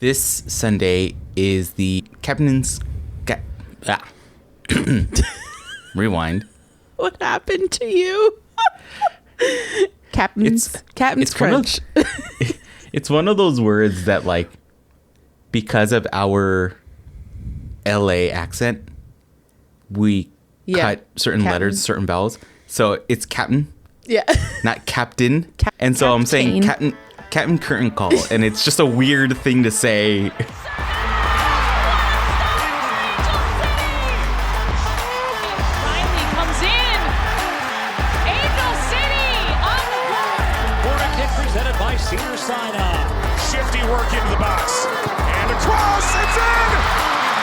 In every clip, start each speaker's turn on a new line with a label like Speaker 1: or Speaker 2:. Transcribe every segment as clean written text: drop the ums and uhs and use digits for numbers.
Speaker 1: This Sunday is the Captain's... Rewind.
Speaker 2: What happened to you? Captain's crunch.
Speaker 1: It's one of those words that, like, because of our LA accent, we cut certain letters, certain vowels. So it's captain.
Speaker 2: Yeah.
Speaker 1: Not captain. And so I'm saying Captain Curtain Call. And it's just a weird thing to say.
Speaker 3: Shifty work into the box. And across, it's in!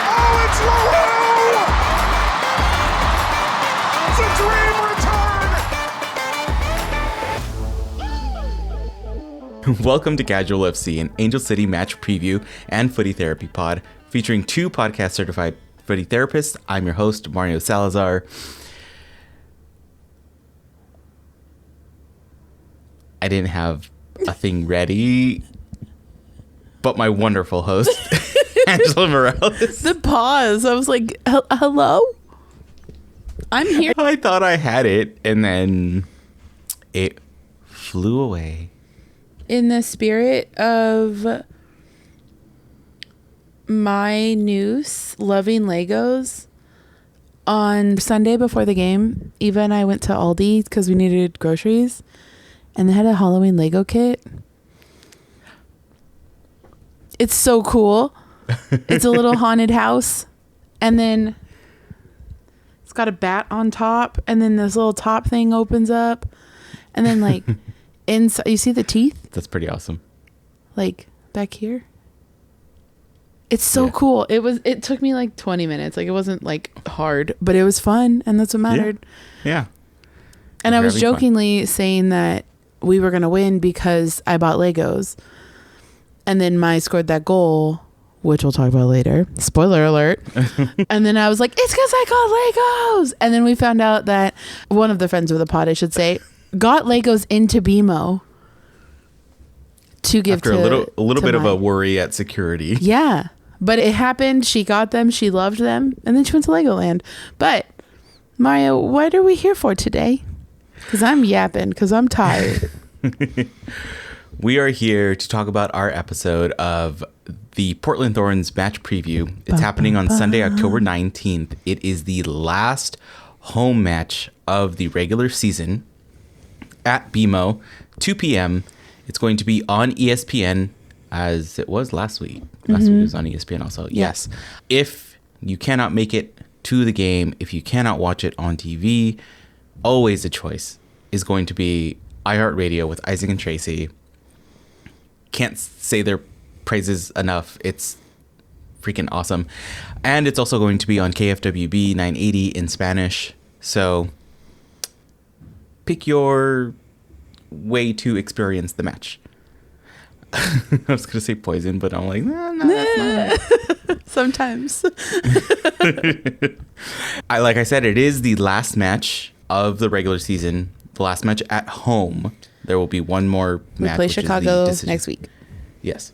Speaker 3: Oh, it's Louvre!
Speaker 1: It's a dream return! Welcome to Casual FC, an Angel City match preview and footy therapy pod featuring two podcast certified footy therapists. I'm your host, Mario Salazar. I didn't have a thing ready, but my wonderful host, Angela Morales.
Speaker 2: The pause. I was like, hello? I'm here.
Speaker 1: I thought I had it, and then it flew away.
Speaker 2: In the spirit of my niece loving Legos, on Sunday before the game, Eva and I went to Aldi because we needed groceries. And they had a Halloween Lego kit. It's so cool. It's a little haunted house. And then it's got a bat on top. And then this little top thing opens up. And then like inside, you see the teeth?
Speaker 1: That's pretty awesome.
Speaker 2: Like back here. It's so cool. It took me like 20 minutes. Like it wasn't like hard, but it was fun. And that's what mattered.
Speaker 1: Yeah.
Speaker 2: And I was jokingly saying that we were going to win because I bought Legos. And then Mai scored that goal, which we'll talk about later. Spoiler alert. And then I was like, it's because I got Legos. And then we found out that one of the friends of the pod, I should say, got Legos into BMO to give
Speaker 1: after
Speaker 2: to
Speaker 1: a little bit
Speaker 2: Mai.
Speaker 1: of a worry at security.
Speaker 2: Yeah. But it happened. She got them. She loved them. And then she went to Legoland. But Mario, what are we here for today? Because I'm yapping, because I'm tired.
Speaker 1: We are here to talk about our episode of the Portland Thorns match preview. It's happening on Sunday, October 19th. It is the last home match of the regular season at BMO, 2 p.m. It's going to be on ESPN, as it was last week. Last week was on ESPN also. Yes. If you cannot make it to the game, if you cannot watch it on TV, always a choice is going to be iHeartRadio with Isaac and Tracy. Can't say their praises enough. It's freaking awesome. And it's also going to be on KFWB 980 in Spanish. So pick your way to experience the match. I was going to say poison, but I'm like, no, that's not.
Speaker 2: Sometimes.
Speaker 1: Like I said, it is the last match of the regular season, the last match at home. There will be one more match.
Speaker 2: We play Chicago next week.
Speaker 1: Yes.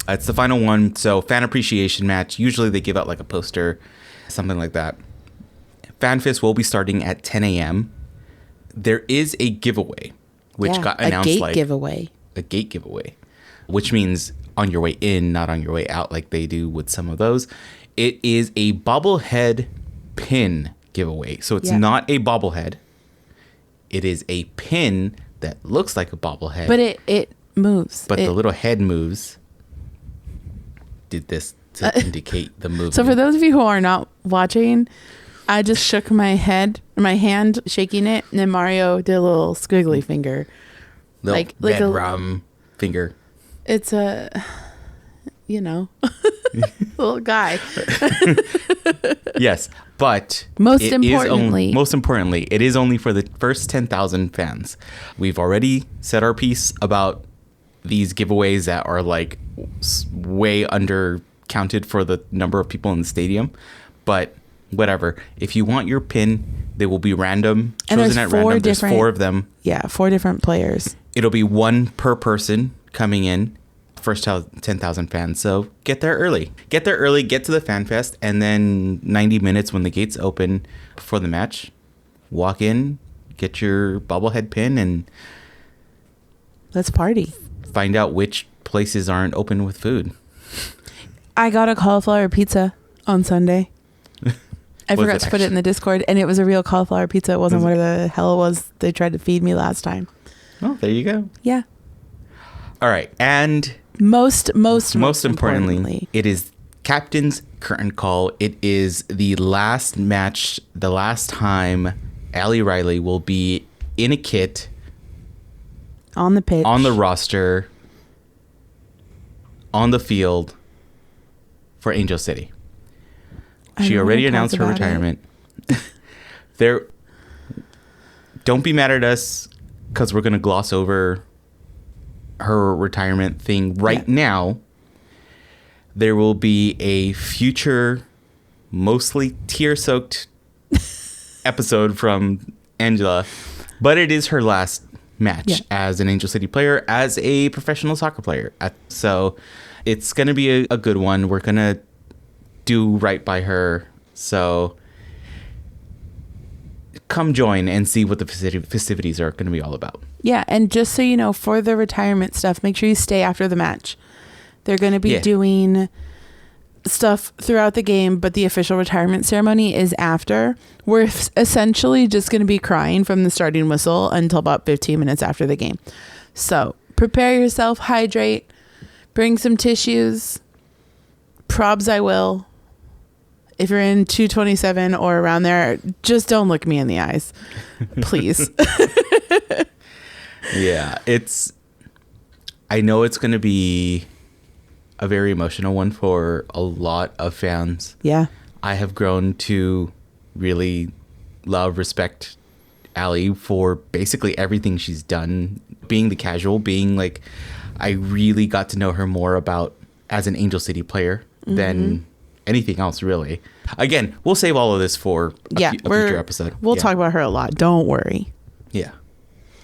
Speaker 1: It's the final one. So fan appreciation match. Usually they give out like a poster, something like that. FanFest will be starting at 10 a.m. There is a giveaway, which got announced
Speaker 2: a gate giveaway,
Speaker 1: which means on your way in, not on your way out like they do with some of those. It is a bobblehead pin giveaway. So it's not a bobblehead. It is a pin that looks like a bobblehead.
Speaker 2: But it moves.
Speaker 1: But the little head moves. Did this to indicate the movement.
Speaker 2: So for those of you who are not watching, I just shook my hand shaking it, and then Mario did a little squiggly finger.
Speaker 1: Little red rum finger.
Speaker 2: It's a, little guy.
Speaker 1: Yes, but
Speaker 2: most importantly,
Speaker 1: it is only for the first 10,000 fans. We've already said our piece about these giveaways that are like way under counted for the number of people in the stadium, but whatever. If you want your pin, they will be random, chosen at random. There's 4 of them.
Speaker 2: Yeah, 4 different players.
Speaker 1: It'll be 1 per person coming in. first 10,000 fans. So get there early. Get there early, get to the Fan Fest, and then 90 minutes when the gates open before the match, walk in, get your bobblehead pin, and
Speaker 2: let's party.
Speaker 1: Find out which places aren't open with food.
Speaker 2: I got a cauliflower pizza on Sunday. I forgot to put it in the Discord, and it was a real cauliflower pizza. It wasn't whatever the hell it was they tried to feed me last time.
Speaker 1: Oh, there you go.
Speaker 2: Yeah.
Speaker 1: All right. And most importantly, it is captain's curtain call. It is the last match, the last time Allie Riley will be in a kit,
Speaker 2: on the pitch,
Speaker 1: on the roster, on the field for Angel City. She already announced her retirement. Don't be mad at us because we're going to gloss over her retirement thing right now. There will be a future, mostly tear-soaked episode from Angela, but it is her last match as an Angel City player, as a professional soccer player. So it's going to be a good one. We're going to do right by her. So come join and see what the festivities are going to be all about.
Speaker 2: Yeah, and just so you know, for the retirement stuff, make sure you stay after the match. They're going to be doing stuff throughout the game, but the official retirement ceremony is after. We're essentially just going to be crying from the starting whistle until about 15 minutes after the game. So prepare yourself, hydrate, bring some tissues. Probs I will. If you're in 227 or around there, just don't look me in the eyes, please.
Speaker 1: Yeah, I know it's going to be a very emotional one for a lot of fans.
Speaker 2: Yeah.
Speaker 1: I have grown to really love, respect Allie for basically everything she's done. Being the casual, being like, I really got to know her more about as an Angel City player than anything else, really. Again, we'll save all of this for a future episode.
Speaker 2: We'll talk about her a lot. Don't worry.
Speaker 1: Yeah.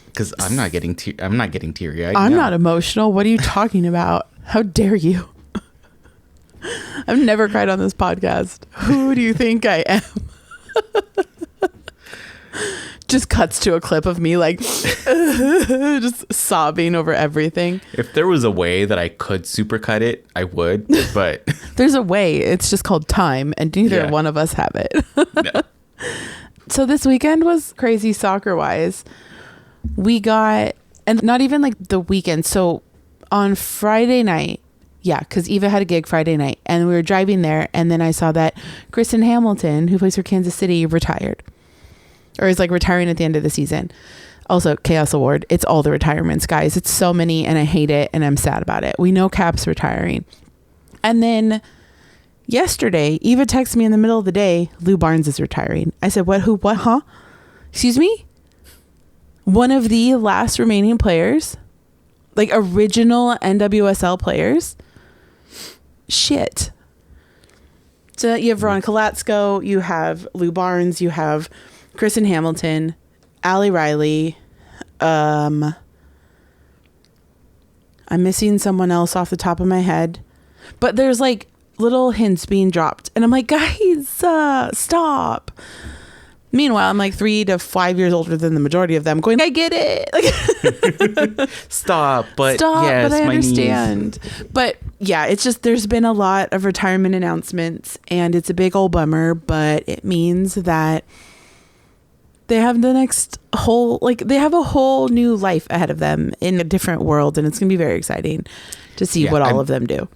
Speaker 1: Because I'm not getting teary-eyed.
Speaker 2: I'm not emotional. What are you talking about? How dare you? I've never cried on this podcast. Who do you think I am? Just cuts to a clip of me like just sobbing over everything.
Speaker 1: If there was a way that I could supercut it, I would, but
Speaker 2: there's a way. It's just called time, and neither one of us have it.
Speaker 1: No.
Speaker 2: So this weekend was crazy soccer-wise. We got, and not even like the weekend. So on Friday night, because Eva had a gig Friday night, and we were driving there, and then I saw that Kristen Hamilton, who plays for Kansas City, retired. Or is like retiring at the end of the season. Also, Chaos Award. It's all the retirements, guys. It's so many, and I hate it, and I'm sad about it. We know Cap's retiring. And then yesterday, Eva texted me in the middle of the day, Lou Barnes is retiring. I said, what, who, what, huh? Excuse me? One of the last remaining players, like original NWSL players. Shit. So you have Veronica Latsko, you have Lou Barnes, you have Kristen Hamilton, Allie Riley. I'm missing someone else off the top of my head. But there's like little hints being dropped. And I'm like, guys, stop. Meanwhile, I'm like 3 to 5 years older than the majority of them going, I get it. Like,
Speaker 1: Stop, but yes,
Speaker 2: but I
Speaker 1: my
Speaker 2: understand.
Speaker 1: knees.
Speaker 2: But yeah, it's just, there's been a lot of retirement announcements, and it's a big old bummer, but it means that they have the next whole, like they have a whole new life ahead of them in a different world. And it's going to be very exciting to see what all of them do.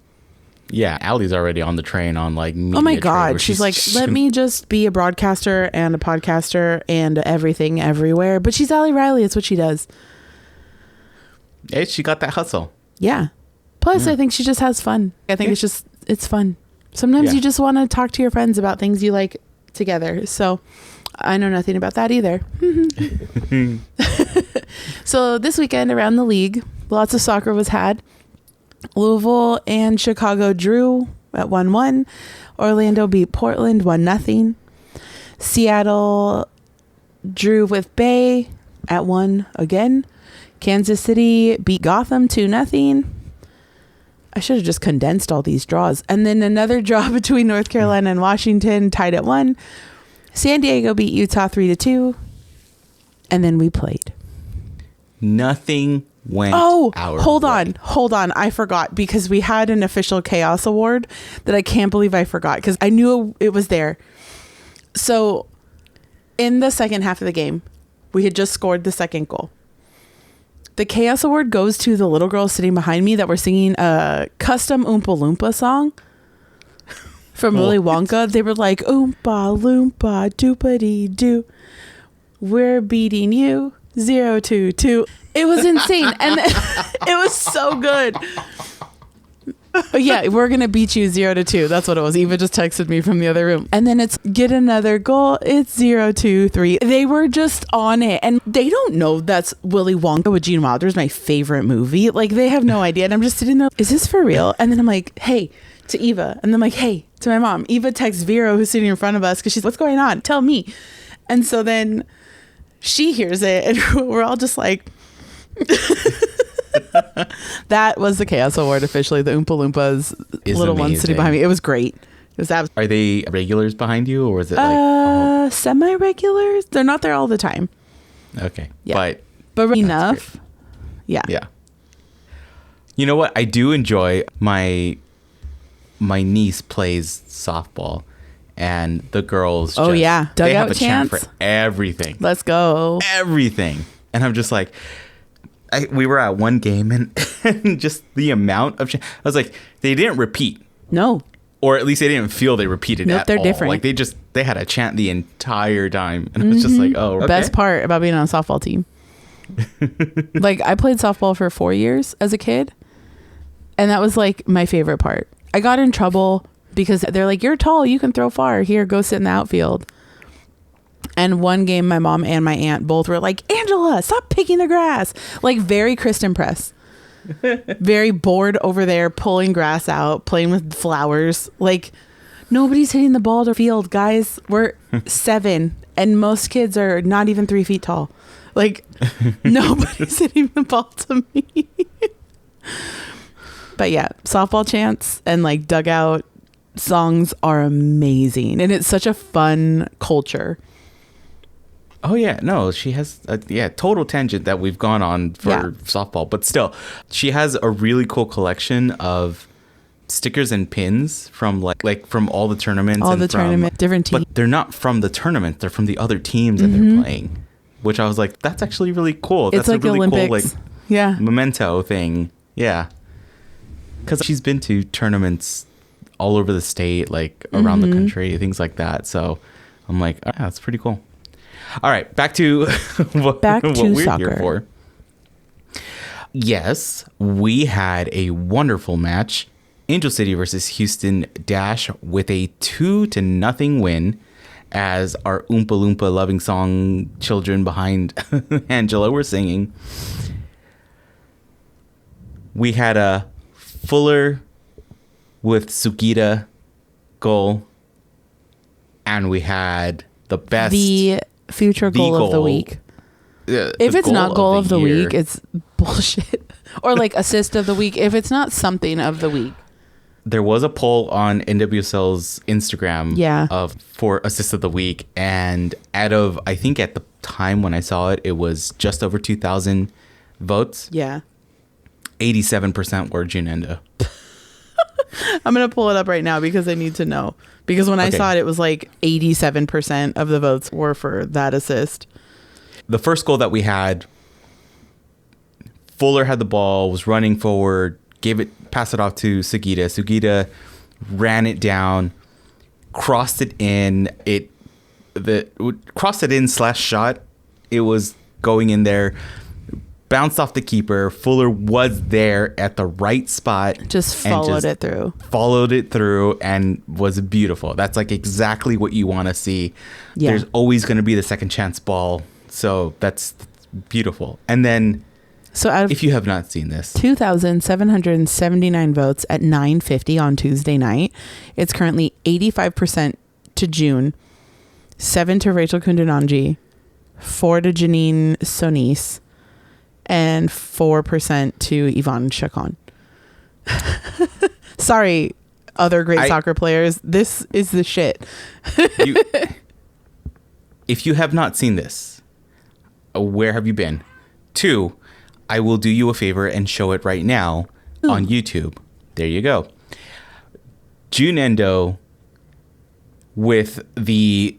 Speaker 1: Yeah. Allie's already on the train on like media.
Speaker 2: Oh my God. She's like, let me just be a broadcaster and a podcaster and everything everywhere. But she's Allie Riley. It's what she does.
Speaker 1: Hey, she got that hustle.
Speaker 2: Yeah. Plus, I think she just has fun. I think it's fun. Sometimes you just want to talk to your friends about things you like together. So I know nothing about that either. So this weekend around the league, lots of soccer was had. Louisville and Chicago drew at 1-1. Orlando beat Portland 1-0. Seattle drew with Bay at 1 again. Kansas City beat Gotham 2-0. I should have just condensed all these draws. And then another draw between North Carolina and Washington, tied at 1. San Diego beat Utah 3-2. And then we played.
Speaker 1: Nothing went
Speaker 2: hold on. I forgot, because we had an official chaos award that I can't believe I forgot, because I knew it was there. So in the second half of the game, we had just scored the second goal. The Chaos Award goes to the little girls sitting behind me that were singing a custom Oompa Loompa song from Willy Wonka. They were like, Oompa Loompa doopity doo. We're beating you 0-2. It was insane. And it was so good. Yeah, we're going to beat you 0-2. That's what it was. Eva just texted me from the other room. And then it's get another goal. It's 0-2-3. They were just on it. And they don't know that's Willy Wonka with Gene Wilder is my favorite movie. Like, they have no idea. And I'm just sitting there, is this for real? And then I'm like, hey, to Eva. And then I'm like, hey, to my mom. Eva texts Vero, who's sitting in front of us, because she's, what's going on? Tell me. And so then she hears it, and we're all just like... That was the Chaos Award officially. The Oompa Loompas, little ones sitting behind me. It was great. It was
Speaker 1: Are they regulars behind you, or is it like
Speaker 2: semi-regulars? They're not there all the time.
Speaker 1: Okay,
Speaker 2: yeah. but enough.
Speaker 1: Great.
Speaker 2: Yeah.
Speaker 1: You know what? I do enjoy my niece plays softball, and the girls.
Speaker 2: Oh yeah,
Speaker 1: they have a chant for everything.
Speaker 2: Let's go.
Speaker 1: Everything, and I'm just like. We were at one game and just the amount of... I was like, they didn't repeat.
Speaker 2: No.
Speaker 1: Or at least they didn't feel they repeated at all.
Speaker 2: They're different.
Speaker 1: Like they had a chant the entire time. And I was just like, oh, okay.
Speaker 2: Best part about being on a softball team. Like, I played softball for 4 years as a kid. And that was like my favorite part. I got in trouble because they're like, you're tall, you can throw far. Here, go sit in the outfield. And one game, my mom and my aunt both were like, Angela, stop picking the grass. Like, very Kristen Press. Very bored over there, pulling grass out, playing with flowers. Like, nobody's hitting the ball to field, guys. We're 7, and most kids are not even 3 feet tall. Like, nobody's hitting the ball to me. But yeah, softball chants and like dugout songs are amazing. And it's such a fun culture.
Speaker 1: Oh, yeah. No, she has total tangent that we've gone on for softball. But still, she has a really cool collection of stickers and pins from like from all the tournaments.
Speaker 2: Different teams.
Speaker 1: But they're not from the tournament. They're from the other teams that they're playing, which I was like, that's actually really cool.
Speaker 2: It's
Speaker 1: that's
Speaker 2: like
Speaker 1: a really
Speaker 2: Olympics.
Speaker 1: Cool memento thing. Yeah. Because she's been to tournaments all over the state, like around the country, things like that. So I'm like, oh, that's pretty cool. All right, back to what we're
Speaker 2: soccer.
Speaker 1: Here for. Yes, we had a wonderful match. Angel City versus Houston Dash with a 2-0 win, as our Oompa Loompa loving song children behind Angela were singing. We had a Fuller with Sugita goal, and we had the best...
Speaker 2: future goal of the week. If it's not goal of the week, it's bullshit. Or like assist of the week. If it's not something of the week.
Speaker 1: There was a poll on NWSL's Instagram for assist of the week, and out of, I think at the time when I saw it, it was just over 2,000 votes.
Speaker 2: Yeah.
Speaker 1: 87% were Jun Endo.
Speaker 2: I'm going to pull it up right now because I need to know. Because when I saw it, it was like 87% of the votes were for that assist.
Speaker 1: The first goal that we had, Fuller had the ball, was running forward, passed it off to Sugita. Sugita ran it down, crossed it in. Crossed it in / shot. It was going in there. Bounced off the keeper. Fuller was there at the right spot.
Speaker 2: Just followed it through.
Speaker 1: Followed it through and was beautiful. That's like exactly what you want to see. Yeah. There's always going to be the second chance ball. So that's beautiful. And then, if you have not seen this,
Speaker 2: 2,779 votes at 9:50 on Tuesday night. It's currently 85% to June, 7 to Rachel Kundunanji, 4 to Janine Sonis, and 4% to Yvonne Chacon. Sorry, other great soccer players. This is the shit.
Speaker 1: If you have not seen this, where have you been? 2, I will do you a favor and show it right now on YouTube. There you go. Jun Endo with the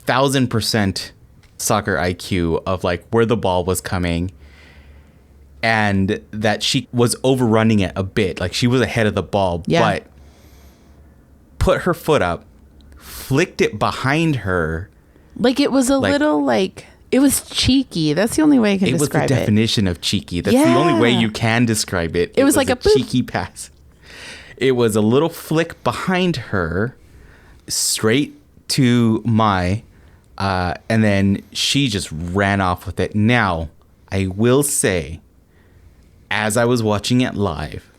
Speaker 1: 1000% soccer IQ of like where the ball was coming, and that she was overrunning it a bit. Like she was ahead of the ball, but put her foot up, flicked it behind her.
Speaker 2: Like it was a little like, it was cheeky. That's the only way I can describe it.
Speaker 1: It was the definition of cheeky. That's the only way you can describe it.
Speaker 2: It was like a
Speaker 1: cheeky pass. It was a little flick behind her, straight to Mai, and then she just ran off with it. Now, I will say, as I was watching it live,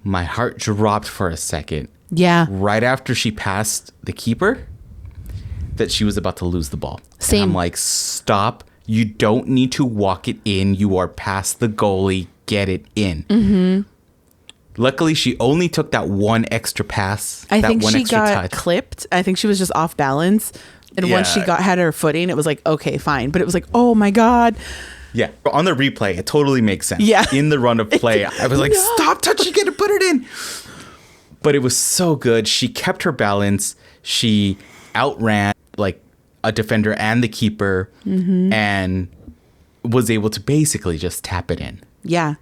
Speaker 1: my heart dropped for a second.
Speaker 2: Yeah.
Speaker 1: Right after she passed the keeper, that she was about to lose the ball.
Speaker 2: Same.
Speaker 1: And I'm like, stop. You don't need to walk it in. You are past the goalie. Get it in. Mm-hmm. Luckily, she only took that one extra pass.
Speaker 2: I think she got clipped. I think she was just off balance. And once she had her footing, it was like, okay, fine. But it was like, oh my God.
Speaker 1: Yeah. On the replay, it totally makes sense.
Speaker 2: Yeah.
Speaker 1: In the run of play, I was like, stop touching it and put it in. But it was so good. She kept her balance. She outran like a defender and the keeper, and was able to basically just tap it in.
Speaker 2: Yeah.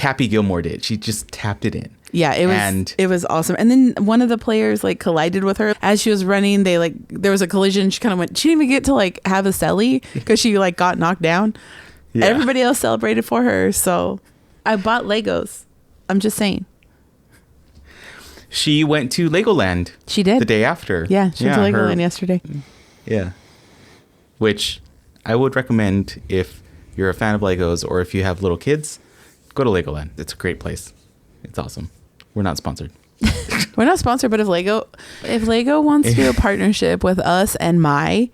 Speaker 1: Happy Gilmore did. She just tapped it in.
Speaker 2: Yeah, it was awesome. And then one of the players like collided with her as she was running. There was a collision. She kind of went. She didn't even get to like have a celly because she like got knocked down. Yeah. Everybody else celebrated for her. So I bought Legos. I'm just saying.
Speaker 1: She went to Legoland.
Speaker 2: She did.
Speaker 1: The day after.
Speaker 2: Yeah, she went to Legoland yesterday.
Speaker 1: Yeah. Which I would recommend if you're a fan of Legos or if you have little kids, go to Legoland. It's a great place. It's awesome. We're not sponsored.
Speaker 2: We're not sponsored, but if Lego wants to do a partnership with us and Mai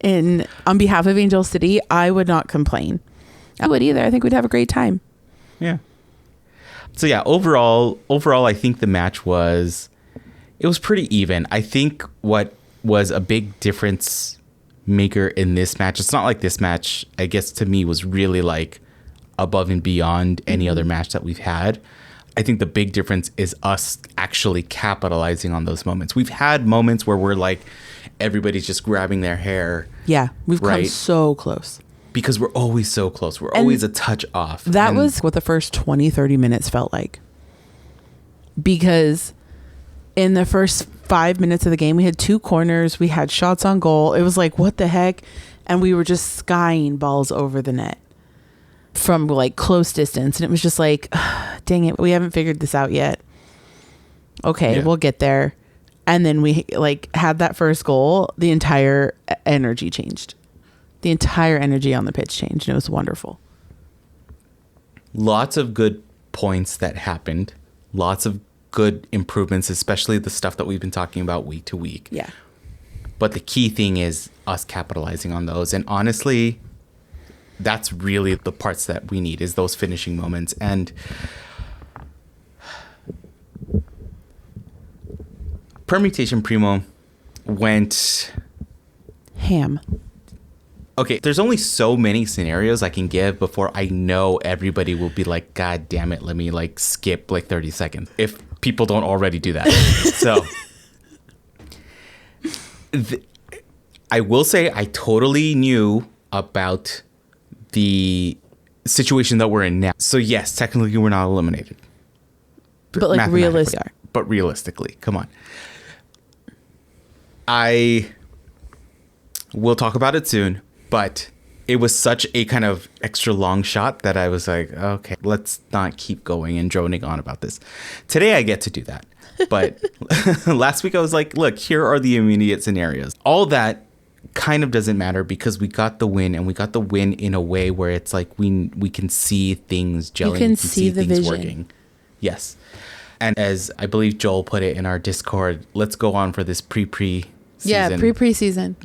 Speaker 2: on behalf of Angel City, I would not complain. I would either. I think we'd have a great time.
Speaker 1: Yeah. So yeah, overall, I think the match was pretty even. I think what was a big difference maker in this match, it's not like this match, I guess to me was really like above and beyond any other match that we've had. I think the big difference is us actually capitalizing on those moments. We've had moments where we're like, everybody's just grabbing their hair.
Speaker 2: Yeah, we've come so close.
Speaker 1: Because we're always so close. We're always a touch off.
Speaker 2: That was what the first 20, 30 minutes felt like. Because in the first 5 minutes of the game, we had 2 corners. We had shots on goal. It was like, what the heck? And we were just skying balls over the net from like close distance. And it was just like, dang it, we haven't figured this out yet. Okay, we'll get there. And then we like had that first goal. The entire energy changed. The entire energy on the pitch changed, and it was wonderful.
Speaker 1: Lots of good points that happened. Lots of good improvements, especially the stuff that we've been talking about week to week.
Speaker 2: Yeah.
Speaker 1: But the key thing is us capitalizing on those. And honestly, that's really the parts that we need, is those finishing moments. And Permutation Primo went
Speaker 2: ham.
Speaker 1: Okay, there's only so many scenarios I can give before I know everybody will be like, God damn it, let me like skip like 30 seconds. If people don't already do that. So I will say I totally knew about the situation that we're in now. So yes, technically we're not eliminated.
Speaker 2: But like realistically.
Speaker 1: But realistically, come on. I will talk about it soon. But it was such a kind of extra long shot that I was like, okay, let's not keep going and droning on about this. Today I get to do that. But last week I was like, look, here are the immediate scenarios. All that kind of doesn't matter because we got the win, and we got the win in a way where it's like we can see things gelling.
Speaker 2: You can see the things vision.
Speaker 1: Working. Yes. And as I believe Joel put it in our Discord, let's go on for this pre-season.
Speaker 2: Yeah, pre-season.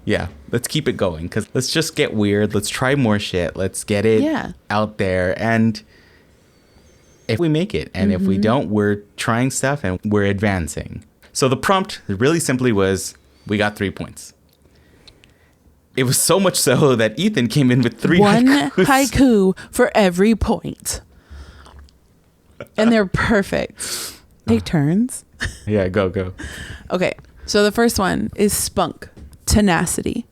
Speaker 1: Yeah, let's keep it going because let's just get weird. Let's try more shit. Let's get it out there. And if we make it. And if we don't, we're trying stuff and we're advancing. So the prompt really simply was, we got 3 points. It was so much so that Ethan came in with 3
Speaker 2: One
Speaker 1: haikus.
Speaker 2: haiku for every point. And they're perfect. Take turns.
Speaker 1: Yeah, go.
Speaker 2: Okay, so the first one is spunk, tenacity,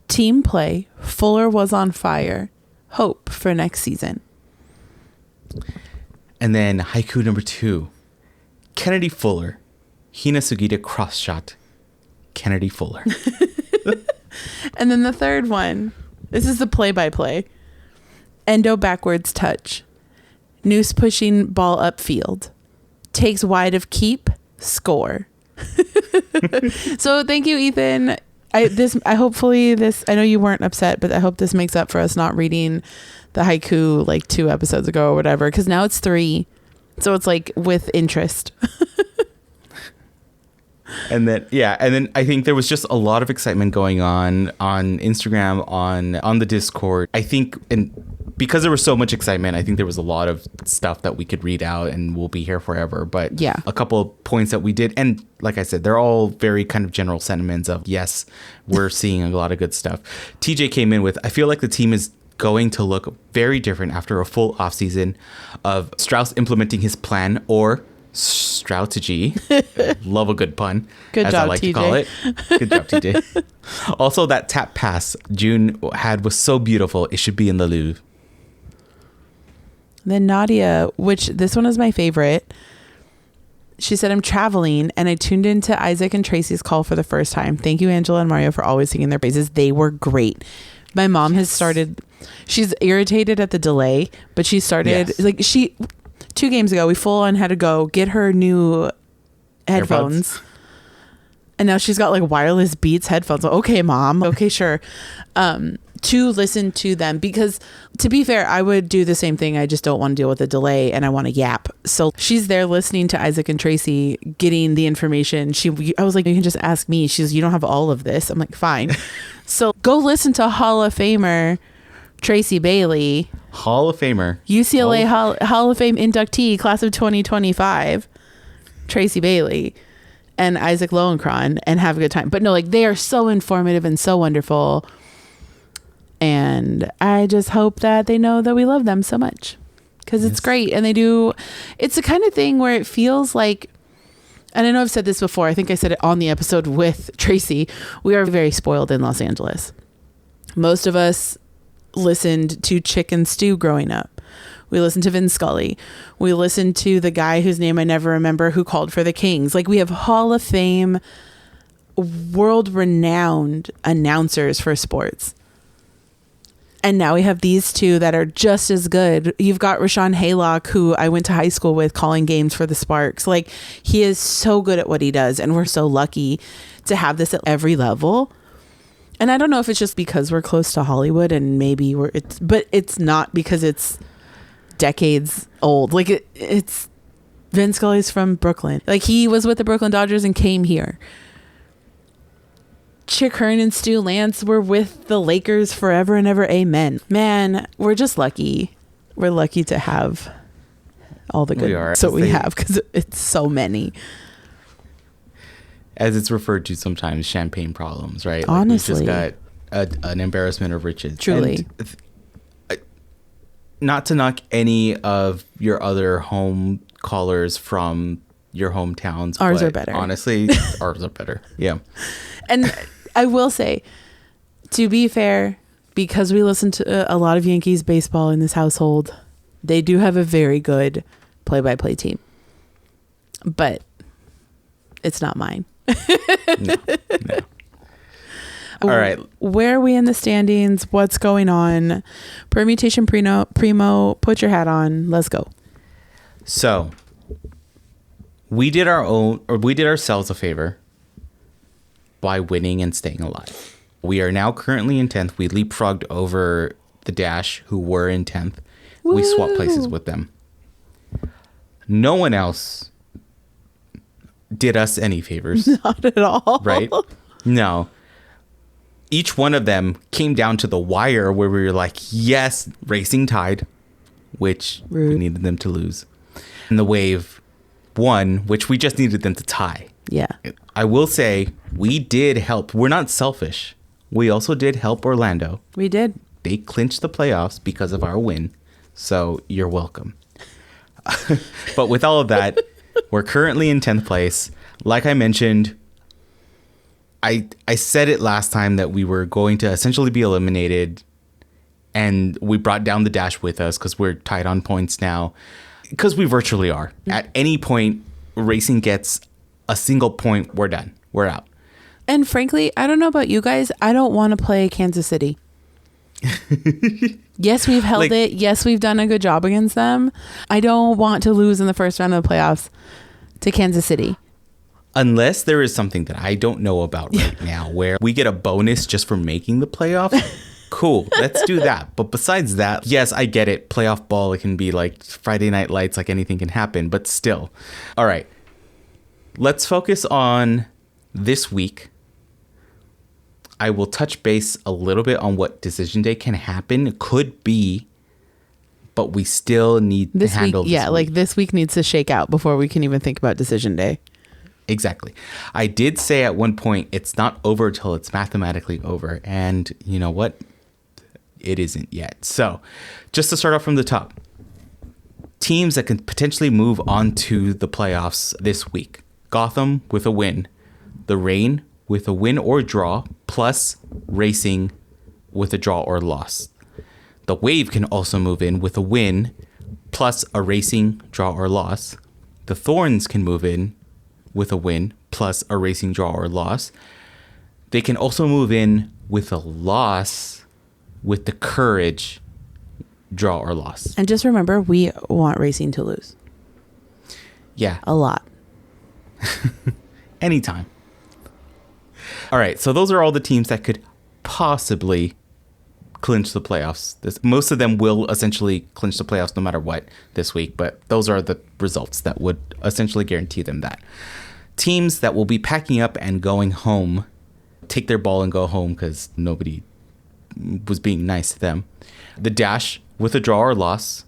Speaker 2: team play, Fuller was on fire, hope for next season.
Speaker 1: And then haiku number 2, Kennedy Fuller, Hina Sugita cross shot, Kennedy Fuller.
Speaker 2: And then the third one, this is the play-by-play. Endo backwards touch, noose pushing ball upfield, takes wide of keep, score. So thank you, Ethan. I know you weren't upset, but I hope this makes up for us not reading the haiku like 2 episodes ago or whatever, because now it's 3, so it's like with interest.
Speaker 1: And then I think there was just a lot of excitement going on Instagram, on the Discord. I think, and because there was so much excitement, I think there was a lot of stuff that we could read out and we'll be here forever. But
Speaker 2: yeah,
Speaker 1: a couple of points that we did, and like I said, they're all very kind of general sentiments of, yes, we're seeing a lot of good stuff. TJ came in with, I feel like the team is going to look very different after a full offseason of Strauss implementing his plan, or strategy. Love a good pun.
Speaker 2: Good
Speaker 1: as
Speaker 2: job,
Speaker 1: I like
Speaker 2: TJ.
Speaker 1: to call it. Good job, TJ. Also, that tap pass Jun had was so beautiful. It should be in the Louvre.
Speaker 2: Then Nadia, which this one is my favorite. She said, I'm traveling and I tuned into Isaac and Tracy's call for the first time. Thank you, Angela and Mario, for always singing their praises. They were great. My mom has started, she's irritated at the delay, but she started, 2 games ago, we full on had to go get her new headphones.
Speaker 1: AirPods.
Speaker 2: And now she's got like wireless Beats headphones. Okay, Mom. Okay, sure. To listen to them, because to be fair, I would do the same thing. I just don't want to deal with the delay and I want to yap. So she's there listening to Isaac and Tracy, getting the information. I was like, you can just ask me. She's, you don't have all of this. I'm like, fine. So go listen to Hall of Famer Tracy Bailey,
Speaker 1: Hall of Famer,
Speaker 2: UCLA Hall of Fame inductee, class of 2025, Tracy Bailey and Isaac Lowenkron, and have a good time. But no, like, they are so informative and so wonderful. And I just hope that they know that we love them so much, because it's great. And it's the kind of thing where it feels like, and I know I've said this before, I think I said it on the episode with Tracy, we are very spoiled in Los Angeles. Most of us listened to Chicken Stew growing up. We listened to Vin Scully. We listened to the guy whose name I never remember who called for the Kings. Like, we have Hall of Fame, world-renowned announcers for sports. And now we have these two that are just as good. You've got Rashawn Haylock, who I went to high school with, calling games for the Sparks. Like, he is so good at what he does, and we're so lucky to have this at every level. And I don't know if it's just because we're close to Hollywood and maybe but it's not, because it's decades old. Like, it's Vin Scully's from Brooklyn. Like, he was with the Brooklyn Dodgers and came here. Chick Hearn and Stu Lance were with the Lakers forever and ever. Amen. Man, we're just lucky. We're lucky to have all the good so we have, because it's so many.
Speaker 1: As it's referred to sometimes, champagne problems, right?
Speaker 2: Honestly.
Speaker 1: Like, we just got an embarrassment of riches.
Speaker 2: Truly.
Speaker 1: And not to knock any of your other home callers from your hometowns.
Speaker 2: Ours are better.
Speaker 1: Honestly, ours are better. Yeah.
Speaker 2: And I will say, to be fair, because we listen to a lot of Yankees baseball in this household, they do have a very good play-by-play team. But it's not mine.
Speaker 1: No. All right.
Speaker 2: Where are we in the standings? What's going on? Permutation Primo, put your hat on. Let's go.
Speaker 1: So we did ourselves a favor by winning and staying alive. We are now currently in 10th. We leapfrogged over the Dash, who were in 10th. Woo! We swapped places with them. No one else did us any favors.
Speaker 2: Not at all.
Speaker 1: Right? No. Each one of them came down to the wire where we were like, yes, racing tide, which
Speaker 2: Rude.
Speaker 1: we needed them to lose. And the Wave won, which we just needed them to tie.
Speaker 2: Yeah.
Speaker 1: I will say we did help. We're not selfish. We also did help Orlando.
Speaker 2: We did.
Speaker 1: They clinched the playoffs because of our win. So you're welcome. But with all of that, we're currently in 10th place. Like I mentioned, I said it last time that we were going to essentially be eliminated, and we brought down the Dash with us because we're tied on points now, because we virtually are. At any point, Racing gets a single point, we're done. We're out.
Speaker 2: And frankly, I don't know about you guys. I don't want to play Kansas City. Yes, we've held it. Yes, we've done a good job against them. I don't want to lose in the first round of the playoffs to Kansas City.
Speaker 1: Unless there is something that I don't know about right now where we get a bonus just for making the playoff. Cool, let's do that. But besides that, yes, I get it. Playoff ball, it can be like Friday Night Lights, like anything can happen, but still. All right, let's focus on this week. I will touch base a little bit on what Decision Day can happen. It could be, but we still need to handle this week.
Speaker 2: Like this week needs to shake out before we can even think about Decision Day.
Speaker 1: Exactly. I did say at one point, it's not over till it's mathematically over. And you know what? It isn't yet. So just to start off from the top, teams that can potentially move on to the playoffs this week. Gotham with a win. The Reign with a win or draw, plus Racing with a draw or loss. The Wave can also move in with a win, plus a Racing, draw, or loss. The Thorns can move in with a win, plus a Racing, draw, or loss. They can also move in with a loss with the Courage, draw, or loss.
Speaker 2: And just remember, we want Racing to lose.
Speaker 1: Yeah.
Speaker 2: A lot.
Speaker 1: Anytime. All right, so those are all the teams that could possibly clinch the playoffs. Most of them will essentially clinch the playoffs no matter what this week, but those are the results that would essentially guarantee them that. Teams that will be packing up and going home, take their ball and go home because nobody was being nice to them. The Dash with a draw or loss,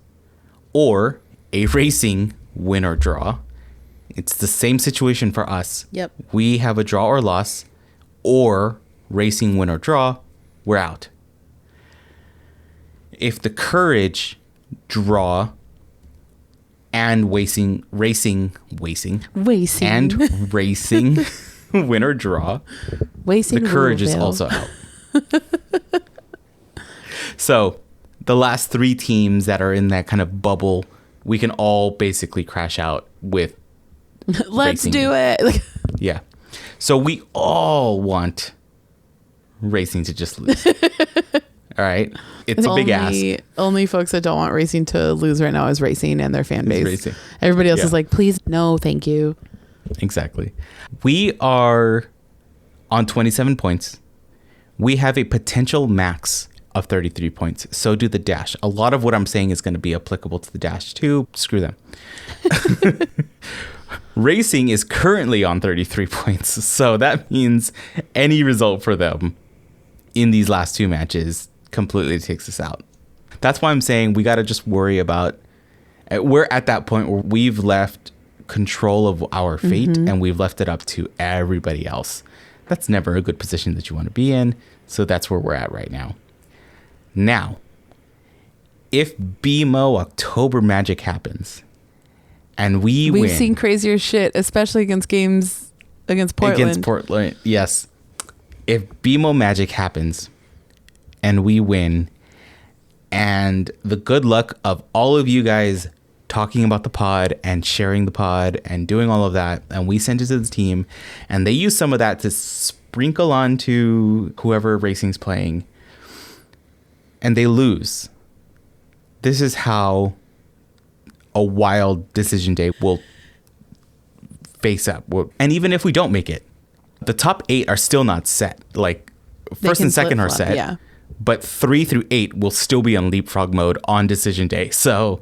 Speaker 1: or a Racing win or draw. It's the same situation for us.
Speaker 2: Yep.
Speaker 1: We have a draw or loss, or Racing win or draw, we're out. If the Courage draw and Racing and Racing win or draw, the Courage is also out. So the last three teams that are in that kind of bubble, we can all basically crash out with
Speaker 2: Let's
Speaker 1: Racing.
Speaker 2: do it.
Speaker 1: Yeah. So we all want Racing to just lose. All right. It's a big ask.
Speaker 2: Only folks that don't want Racing to lose right now is Racing and their fan base.
Speaker 1: Racing.
Speaker 2: Everybody else is like, please, no, thank you.
Speaker 1: Exactly. We are on 27 points. We have a potential max of 33 points. So do the Dash. A lot of what I'm saying is going to be applicable to the Dash too. Screw them. Racing is currently on 33 points. So that means any result for them in these last two matches completely takes us out. That's why I'm saying we got to just worry about, we're at that point where we've left control of our fate and we've left it up to everybody else. That's never a good position that you want to be in. So that's where we're at right now. Now, if BMO October Magic happens and we've win,
Speaker 2: seen crazier shit, especially against games against Portland.
Speaker 1: Against Portland, yes. If BMO Magic happens and we win, and the good luck of all of you guys talking about the pod and sharing the pod and doing all of that, and we send it to the team, and they use some of that to sprinkle onto whoever Racing's playing, and they lose. This is how a wild Decision Day will face up. And even if we don't make it, the top 8 are still not set. Like first and second are set.
Speaker 2: Yeah.
Speaker 1: But 3 through 8 will still be on leapfrog mode on Decision Day. So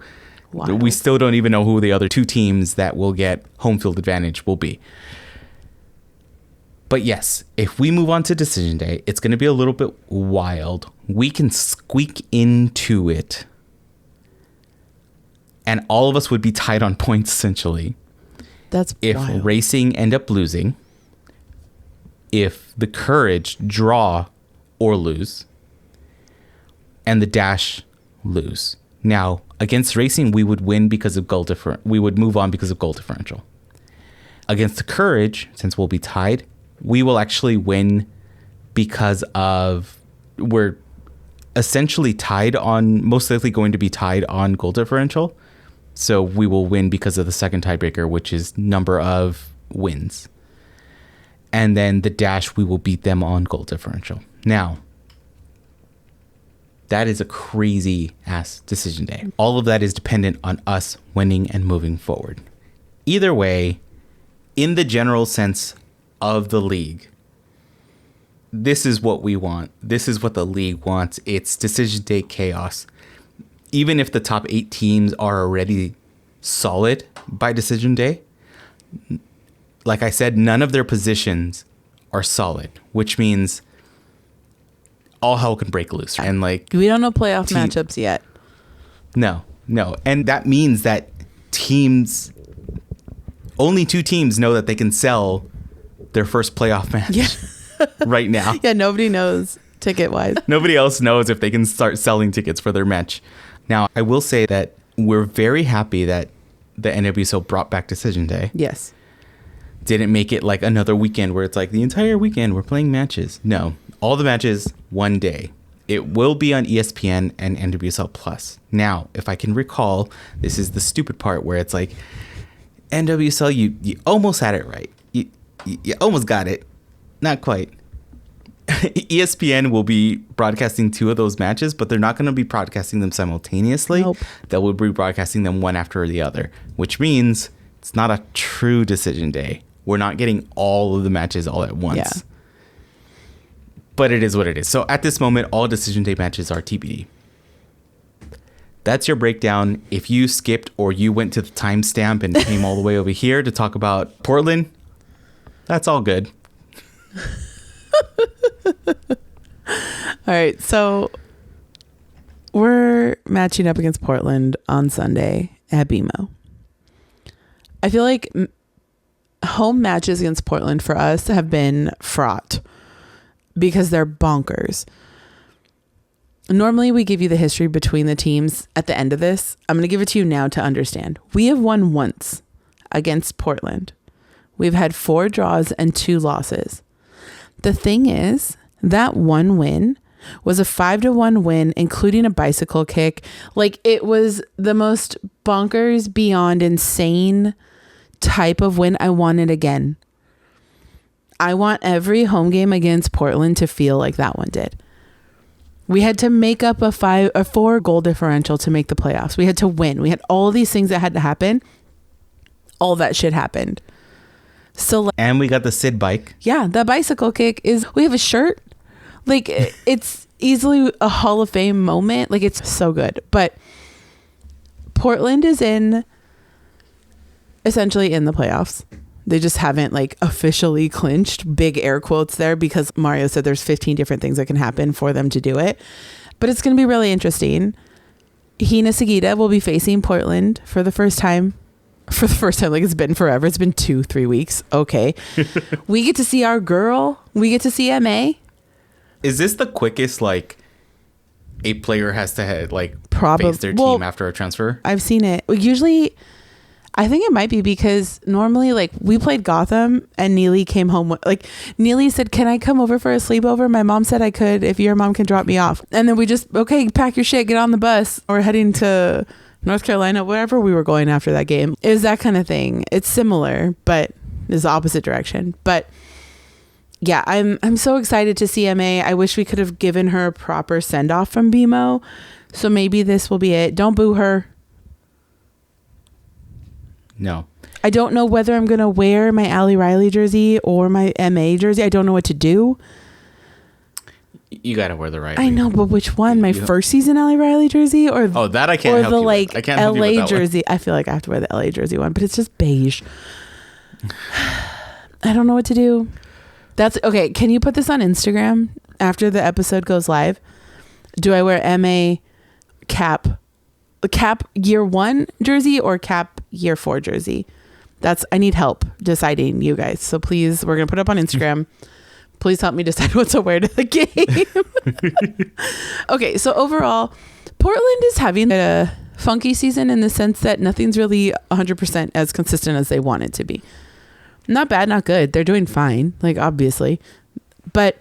Speaker 1: we still don't even know who the other 2 teams that will get home field advantage will be. But yes, if we move on to Decision Day, it's going to be a little bit wild. We can squeak into it And all of us would be tied on points, essentially.
Speaker 2: That's
Speaker 1: if
Speaker 2: wild.
Speaker 1: Racing end up losing, if the Courage draw or lose, and the Dash lose. Now, against Racing, we would win because of goal differential. We would move on because of goal differential. Against the Courage, since we'll be tied, we will actually win because of we're essentially tied on, most likely going to be tied on goal differential. So we will win because of the second tiebreaker, which is number of wins. And then the Dash, we will beat them on goal differential. Now, that is a crazy ass decision day. All of that is dependent on us winning and moving forward. Either way, in the general sense of the league, this is what we want. This is what the league wants. It's decision day chaos. Even if the top 8 teams are already solid by decision day, like I said, none of their positions are solid, which means all hell can break loose. And like,
Speaker 2: we don't know playoff matchups yet.
Speaker 1: No. And that means that only 2 teams know that they can sell their first playoff match right now.
Speaker 2: Yeah, nobody knows ticket wise.
Speaker 1: Nobody else knows if they can start selling tickets for their match. Now, I will say that we're very happy that the NWSL brought back Decision Day.
Speaker 2: Yes.
Speaker 1: Didn't make it like another weekend where it's like the entire weekend we're playing matches. No, all the matches one day. It will be on ESPN and NWSL Plus. Now, if I can recall, this is the stupid part where it's like NWSL, you almost had it right. You almost got it. Not quite. ESPN will be broadcasting 2 of those matches, but they're not going to be broadcasting them simultaneously.
Speaker 2: Nope.
Speaker 1: They will be broadcasting them one after the other, which means it's not a true decision day. We're not getting all of the matches all at once.
Speaker 2: Yeah.
Speaker 1: But it is what it is. So at this moment, all decision day matches are TBD. That's your breakdown. If you skipped or you went to the timestamp and came all the way over here to talk about Portland, that's all good.
Speaker 2: All right, so we're matching up against Portland on Sunday at BMO. I feel like home matches against Portland for us have been fraught because they're bonkers. Normally we give you the history between the teams at the end of this. I'm going to give it to you now to understand. We have won once against Portland. We've had 4 draws and 2 losses. The thing is, that one win was a 5-1 win, including a bicycle kick. Like, it was the most bonkers, beyond insane type of win. I want it again. I want every home game against Portland to feel like that one did. We had to make up a 4 goal differential to make the playoffs. We had to win. We had all these things that had to happen. All that shit happened. So,
Speaker 1: and we got the Sid bike.
Speaker 2: Yeah, that bicycle kick is, we have a shirt. Like, it's easily a Hall of Fame moment. Like, it's so good. But Portland is essentially in the playoffs. They just haven't like officially clinched, big air quotes there, because Mario said there's 15 different things that can happen for them to do it. But it's going to be really interesting. Hina Sagita will be facing Portland for the first time. Like, it's been forever. It's been 2-3 weeks. Okay. We get to see our girl. We get to see MA.
Speaker 1: Is this the quickest, like, a player has to face their team after a transfer?
Speaker 2: I've seen it. Usually, I think it might be because normally, like, we played Gotham and Neely came home. Neely said, "Can I come over for a sleepover?" My mom said I could if your mom can drop me off. And then we just, okay, pack your shit, get on the bus. We're heading to North Carolina, wherever we were going after that game. It was that kind of thing. It's similar, but it's the opposite direction. But yeah, I'm so excited to see MA. I wish we could have given her a proper send-off from BMO. So maybe this will be it. Don't boo her.
Speaker 1: No.
Speaker 2: I don't know whether I'm going to wear my Allie Riley jersey or my MA jersey. I don't know what to do.
Speaker 1: You got to wear the right.
Speaker 2: I know, but which one? My first season Allie Riley jersey or
Speaker 1: that I can't help
Speaker 2: the
Speaker 1: you
Speaker 2: like
Speaker 1: with. I can't help you with
Speaker 2: LA
Speaker 1: that
Speaker 2: jersey?
Speaker 1: one.
Speaker 2: I feel like I have to wear the LA jersey one, but it's just beige. I don't know what to do. That's okay. Can you put this on Instagram after the episode goes live? Do I wear MA cap cap year 1 jersey or cap year 4 jersey. I need help deciding, you guys. So please, we're going to put it up on Instagram. Please help me decide what to wear to the game. Okay, so overall, Portland is having a funky season in the sense that nothing's really 100% as consistent as they want it to be. Not bad, not good. They're doing fine, like obviously. But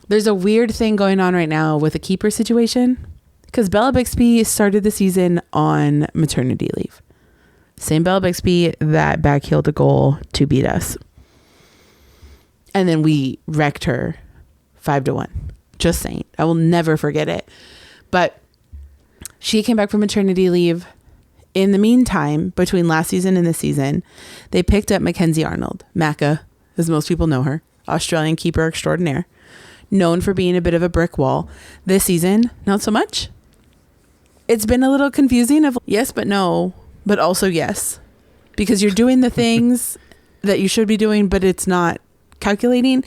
Speaker 2: there's a weird thing going on right now with the keeper situation because Bella Bixby started the season on maternity leave. Same Bella Bixby that backheeled a goal to beat us. And then we wrecked her 5-1. Just saying. I will never forget it. But she came back from maternity leave. In the meantime, between last season and this season, they picked up Mackenzie Arnold, Macca, as most people know her, Australian keeper extraordinaire, known for being a bit of a brick wall. This season, not so much. It's been a little confusing of yes, but no, but also yes. Because you're doing the things that you should be doing, but it's not calculating.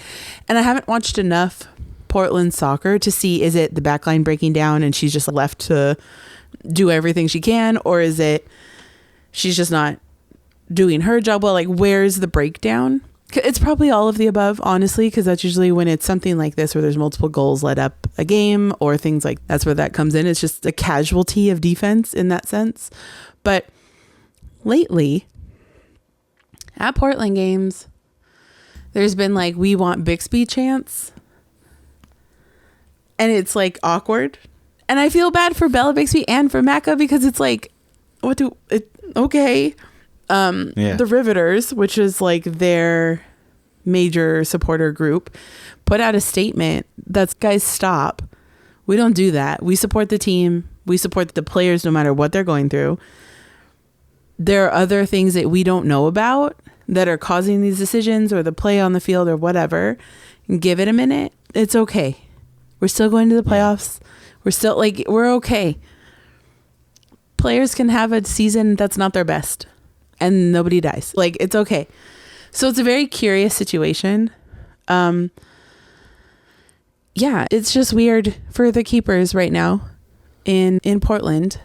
Speaker 2: And I haven't watched enough Portland soccer to see, is it the backline breaking down and she's just left to do everything she can, or is it she's just not doing her job well? Like, where's the breakdown? It's probably all of the above, honestly, because that's usually when it's something like this where there's multiple goals led up a game or things like that's where that comes in. It's just a casualty of defense in that sense. But lately at Portland games, there's been like, we want Bixby chants. And it's like awkward. And I feel bad for Bella Bixby and for Macca because it's like, okay. The Riveters, which is like their major supporter group, put out a statement that's, guys, stop. We don't do that. We support the team. We support the players no matter what they're going through. There are other things that we don't know about that are causing these decisions or the play on the field or whatever. Give it a minute. It's okay. We're still going to the playoffs. We're still like, we're okay. Players can have a season that's not their best and nobody dies. Like, it's okay. So it's a very curious situation. Yeah, it's just weird for the keepers right now in Portland.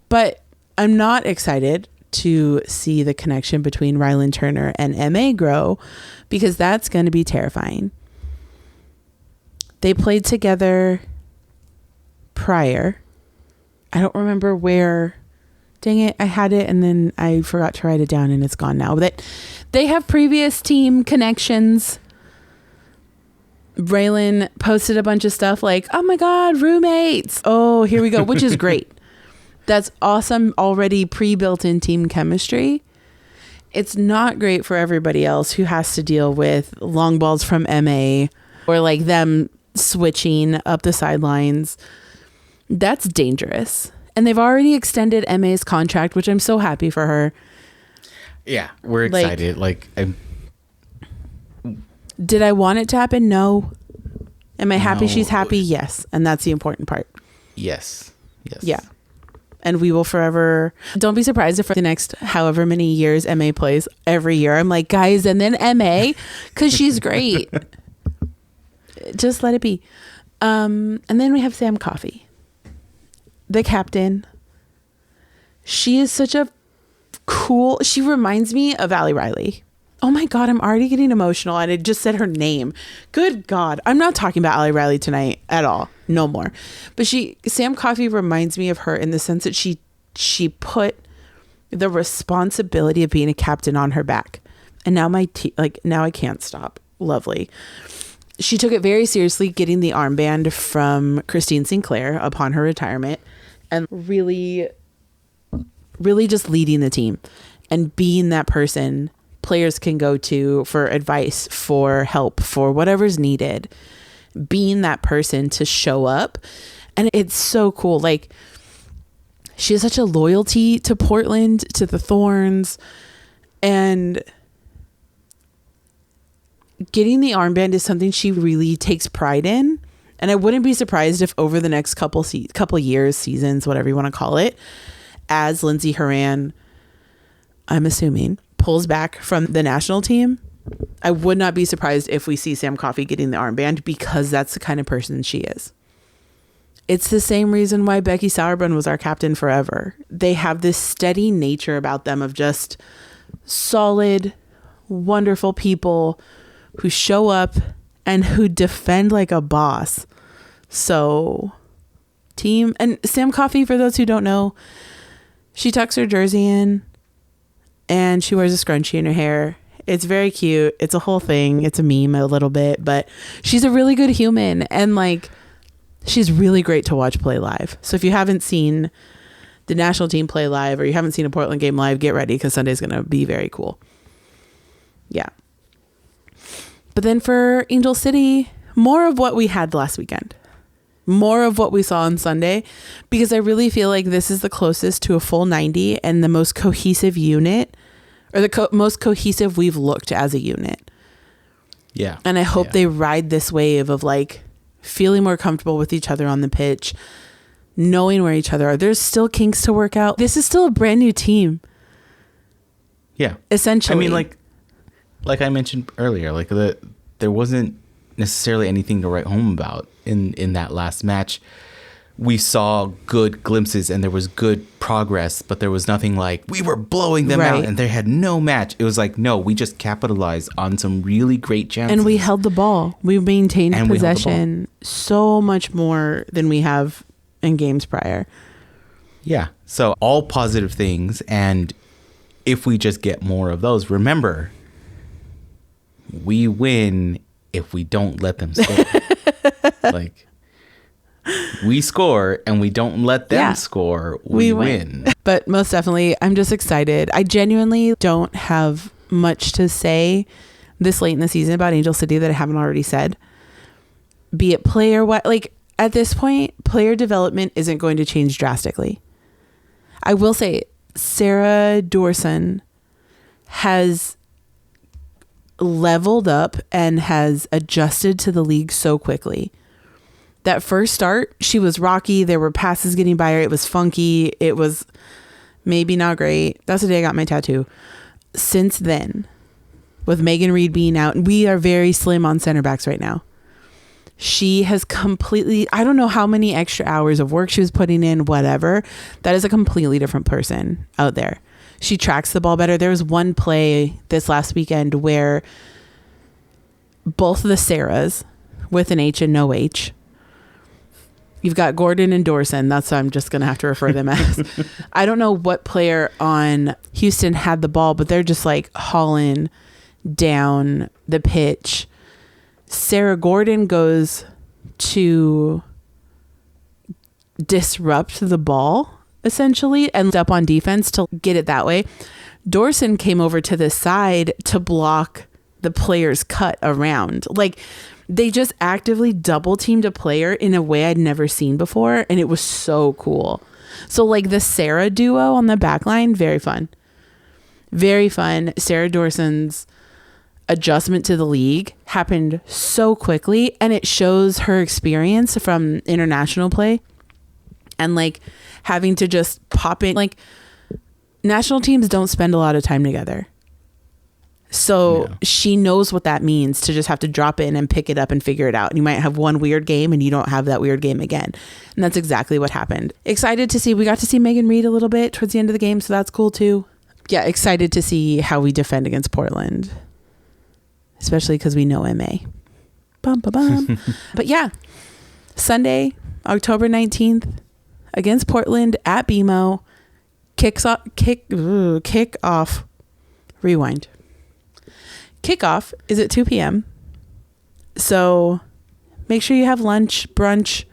Speaker 2: But I'm not excited to see the connection between Rylan Turner and MA grow because that's going to be terrifying. They played together prior. I don't remember where. Dang it, I had it and then I forgot to write it down and it's gone now. But they have previous team connections. Raylan posted a bunch of stuff like, oh my God, roommates. Oh, here we go, which is great. That's awesome. Already pre-built in team chemistry. It's not great for everybody else who has to deal with long balls from MA or like them switching up the sidelines. That's dangerous. And they've already extended MA's contract, which I'm so happy for her.
Speaker 1: Yeah, we're excited.
Speaker 2: Did I want it to happen? No. Am I happy she's happy? Yes. And that's the important part.
Speaker 1: Yes.
Speaker 2: Yeah. And we will forever. Don't be surprised if for the next however many years MA plays every year. I'm like, guys, and then MA, because she's great. Just let it be. And then we have Sam Coffey, the captain. She is such a cool, she reminds me of Allie Riley. Oh my God, I'm already getting emotional. And I just said her name. Good God. I'm not talking about Allie Riley tonight at all. No more. But Sam Coffey reminds me of her in the sense that she put the responsibility of being a captain on her back. And now now I can't stop. Lovely. She took it very seriously, getting the armband from Christine Sinclair upon her retirement and really, really just leading the team and being that person players can go to for advice, for help, for whatever's needed. Being that person to show up. And it's so cool. Like, she has such a loyalty to Portland, to the Thorns, and getting the armband is something she really takes pride in. And I wouldn't be surprised if over the next couple years, seasons, whatever you want to call it, as Lindsey Horan, I'm assuming, pulls back from the national team, I would not be surprised if we see Sam Coffey getting the armband because that's the kind of person she is. It's the same reason why Becky Sauerbrunn was our captain forever. They have this steady nature about them of just solid, wonderful people who show up and who defend like a boss. So, team. And Sam Coffey, for those who don't know, she tucks her jersey in and she wears a scrunchie in her hair. It's very cute. It's a whole thing. It's a meme a little bit, but she's a really good human. And like, she's really great to watch play live. So if you haven't seen the national team play live or you haven't seen a Portland game live, get ready because Sunday's going to be very cool. Yeah. But then for Angel City, more of what we had last weekend. More of what we saw on Sunday, because I really feel like this is the closest to a full 90 and the most cohesive unit, or the most cohesive we've looked as a unit.
Speaker 1: Yeah.
Speaker 2: And I hope they ride this wave of like feeling more comfortable with each other on the pitch, knowing where each other are. There's still kinks to work out. This is still a brand new team.
Speaker 1: Yeah.
Speaker 2: Essentially.
Speaker 1: I mean, like I mentioned earlier, like there wasn't necessarily anything to write home about in that last match. We saw good glimpses and there was good progress, but there was nothing like we were blowing them out and they had no match. It was like, no, we just capitalized on some really great chances.
Speaker 2: And we held the ball. We maintained possession so much more than we have in games prior.
Speaker 1: Yeah. So all positive things. And if we just get more of those, remember, we win if we don't let them score. Like, we score and we don't let them score, we win.
Speaker 2: But most definitely, I'm just excited. I genuinely don't have much to say this late in the season about Angel City that I haven't already said. Be it player, what, like at this point, player development isn't going to change drastically. I will say Sarah Dorson has leveled up and has adjusted to the league so quickly. That first start, she was rocky. There were passes getting by her. It was funky. It was maybe not great. That's the day I got my tattoo. Since then, with Megan Reed being out, we are very slim on center backs right now. She has completely, I don't know how many extra hours of work she was putting in, whatever. That is a completely different person out there. She tracks the ball better. There was one play this last weekend where both of the Sarahs, with an H and no H, you've got Gordon and Dorson. That's what I'm just going to have to refer them as. I don't know what player on Houston had the ball, but they're just like hauling down the pitch. Sarah Gordon goes to disrupt the ball, essentially, and up on defense to get it that way. Dorson came over to the side to block the player's cut around. Like, they just actively double teamed a player in a way I'd never seen before. And it was so cool. So like the Sarah duo on the back line, very fun. Very fun. Sarah Dorson's adjustment to the league happened so quickly. And it shows her experience from international play. And like having to just pop in. Like national teams don't spend a lot of time together. So she knows what that means to just have to drop in and pick it up and figure it out. And you might have one weird game and you don't have that weird game again. And that's exactly what happened. Excited to see, we got to see Megan Reed a little bit towards the end of the game. So that's cool too. Yeah, excited to see how we defend against Portland. Especially because we know MA. Bum, bum, bum. But yeah, Sunday, October 19th against Portland at BMO. Kick off. Rewind. Kickoff is at 2 p.m. So make sure you have lunch, brunch.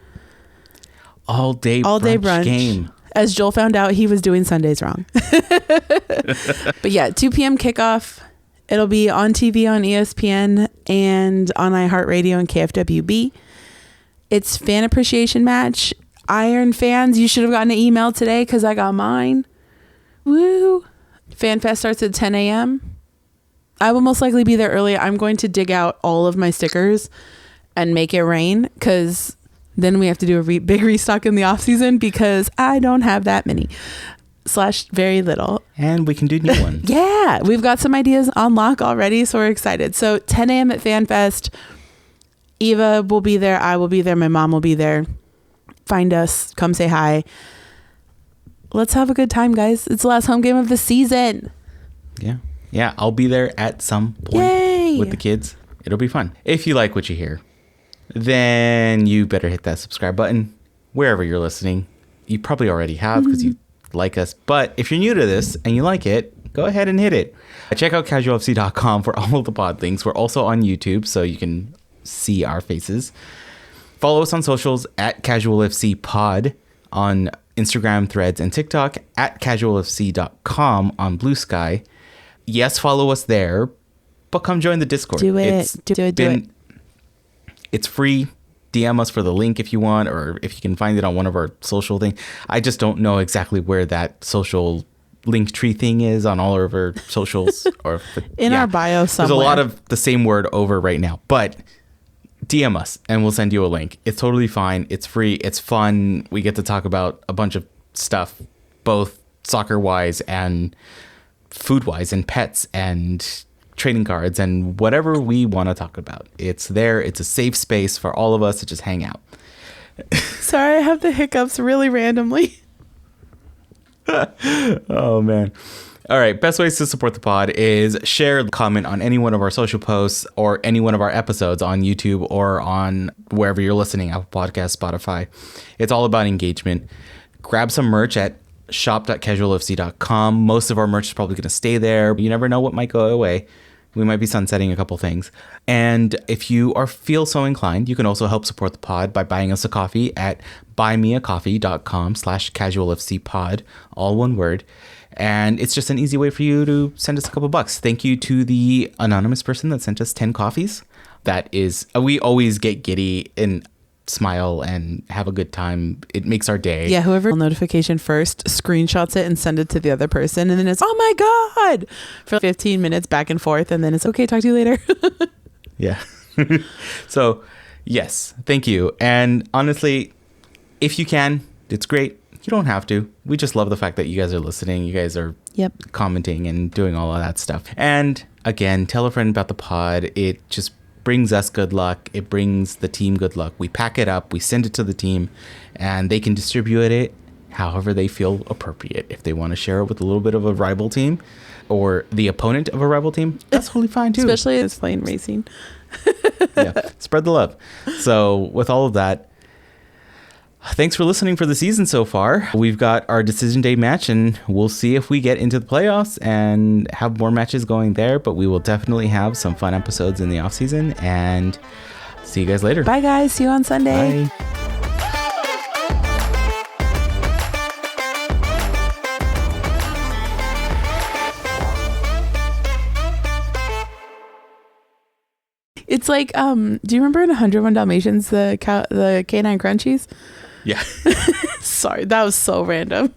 Speaker 1: All day brunch game.
Speaker 2: As Joel found out, he was doing Sundays wrong. But yeah, 2 p.m. kickoff. It'll be on TV on ESPN and on iHeartRadio and KFWB. It's fan appreciation match. Iron fans, you should have gotten an email today because I got mine. Woo! FanFest starts at 10 a.m. I will most likely be there early. I'm going to dig out all of my stickers and make it rain because then we have to do a big restock in the off season because I don't have that many / very little.
Speaker 1: And we can do new ones.
Speaker 2: Yeah, we've got some ideas on lock already, so we're excited. So 10 a.m. at FanFest. Eva will be there. I will be there. My mom will be there. find us, come say hi. Let's have a good time, guys. It's the last home game of the season.
Speaker 1: Yeah, I'll be there at some point with the kids. It'll be fun. If you like what you hear, then you better hit that subscribe button wherever you're listening. You probably already have because you like us. But if you're new to this and you like it, go ahead and hit it. Check out casualfc.com for all of the pod links. We're also on YouTube, so you can see our faces. Follow us on socials at casualfcpod on Instagram, Threads, and TikTok, at casualfc.com on BLUESKY. Yes, follow us there, but come join the Discord.
Speaker 2: Do it. Do it.
Speaker 1: It's free. DM us for the link if you want, or if you can find it on one of our social things. I just don't know exactly where that social link tree thing is on all of our socials. Or
Speaker 2: in our bio somewhere.
Speaker 1: There's a lot of the same word over right now, but DM us and we'll send you a link. It's totally fine. It's free. It's fun. We get to talk about a bunch of stuff, both soccer-wise and food-wise and pets and trading cards and whatever we want to talk about. It's there. It's a safe space for all of us to just hang out.
Speaker 2: Sorry, I have the hiccups really randomly.
Speaker 1: Oh, man. All right. Best ways to support the pod is share, comment on any one of our social posts or any one of our episodes on YouTube or on wherever you're listening, Apple Podcasts, Spotify. It's all about engagement. Grab some merch at shop.casualfc.com. Most of our merch is probably going to stay there. You never know what might go away. We might be sunsetting a couple things. And if you feel so inclined, you can also help support the pod by buying us a coffee at buymeacoffee.com/casualfcpod, all one word. And it's just an easy way for you to send us a couple bucks. Thank you to the anonymous person that sent us 10 coffees. That is, we always get giddy and smile and have a good time. It makes our day.
Speaker 2: Yeah, whoever notification first screenshots it and send it to the other person, and then it's, oh my god, for 15 minutes back and forth, and then it's okay, talk to you later.
Speaker 1: Yeah. So yes, thank you. And honestly, if you can, it's great. You don't have to. We just love the fact that you guys are listening. You guys are commenting and doing all of that stuff. And again, tell a friend about the pod. It just brings us good luck. It brings the team good luck. We pack it up, we send it to the team, and they can distribute it however they feel appropriate. If they want to share it with a little bit of a rival team or the opponent of a rival team, that's totally fine too.
Speaker 2: Especially if it's playing racing.
Speaker 1: Yeah, spread the love. So with all of that, thanks for listening for the season so far. We've got our decision day match, and we'll see if we get into the playoffs and have more matches going there. But we will definitely have some fun episodes in the off season, and see you guys later.
Speaker 2: Bye, guys. See you on Sunday.
Speaker 1: Bye.
Speaker 2: It's like, do you remember in 101 Dalmatians, the canine crunchies?
Speaker 1: Yeah.
Speaker 2: Sorry, that was so random.